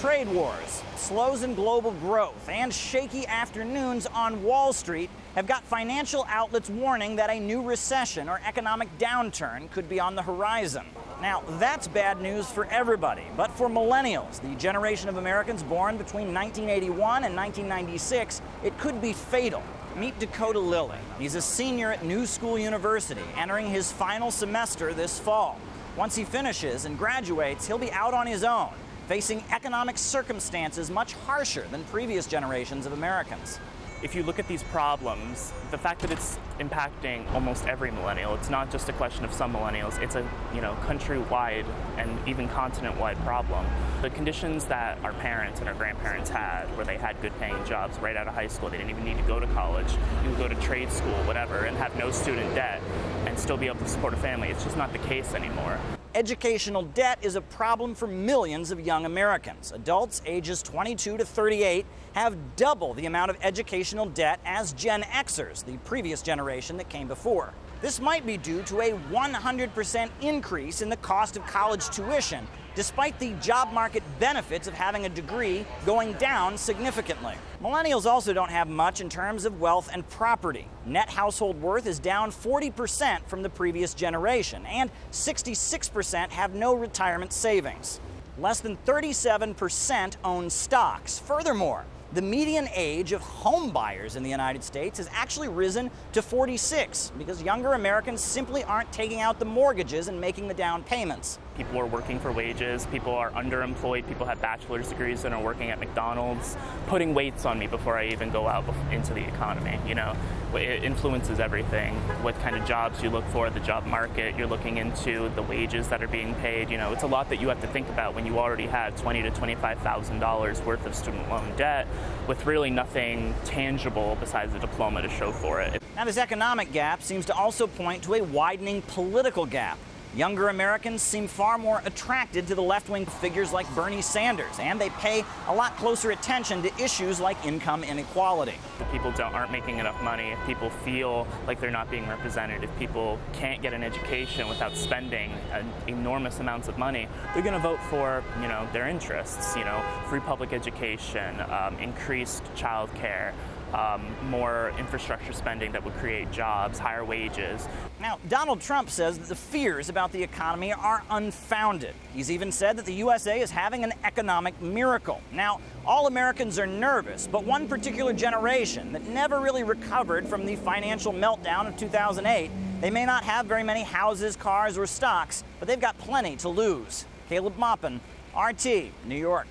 Trade wars, slows in global growth, and shaky afternoons on Wall Street have got financial outlets warning that a new recession or economic downturn could be on the horizon. Now, that's bad news for everybody, but for millennials, the generation of Americans born between 1981 and 1996, it could be fatal. Meet Dakota Lilly. He's a senior at New School University, entering his final semester this fall. Once he finishes and graduates, he'll be out on his own, facing economic circumstances much harsher than previous generations of Americans. If you look at these problems, the fact that it's impacting almost every millennial, it's not just a question of some millennials, it's a countrywide and even continent-wide problem. The conditions that our parents and our grandparents had, where they had good paying jobs right out of high school, they didn't even need to go to college, you could go to trade school, whatever, and have no student debt and still be able to support a family. It's just not the case anymore. Educational debt is a problem for millions of young Americans. Adults ages 22 to 38 have double the amount of educational debt as Gen Xers, the previous generation that came before. This might be due to a 100% increase in the cost of college tuition, despite the job market benefits of having a degree going down significantly. Millennials also don't have much in terms of wealth and property. Net household worth is down 40% from the previous generation, and 66% have no retirement savings. Less than 37% own stocks. Furthermore, the median age of home buyers in the United States has actually risen to 46 because younger Americans simply aren't taking out the mortgages and making the down payments. People are working for wages, people are underemployed, people have bachelor's degrees and are working at McDonald's, putting weights on me before I even go out into the economy. It influences everything. What kind of jobs you look for, the job market, you're looking into the wages that are being paid. It's a lot that you have to think about when you already had $20,000 to $25,000 worth of student loan debt with really nothing tangible besides a diploma to show for it. Now, this economic gap seems to also point to a widening political gap. Younger Americans seem far more attracted to the left-wing figures like Bernie Sanders, and they pay a lot closer attention to issues like income inequality. If people aren't making enough money, if people feel like they're not being represented, if people can't get an education without spending enormous amounts of money, they're going to vote for, their interests, free public education, increased child care, more infrastructure spending that would create jobs, higher wages. Now, Donald Trump says that the fears about the economy are unfounded. He's even said that the USA is having an economic miracle. Now, all Americans are nervous, but one particular generation that never really recovered from the financial meltdown of 2008, they may not have very many houses, cars, or stocks, but they've got plenty to lose. Caleb Maupin, RT, New York.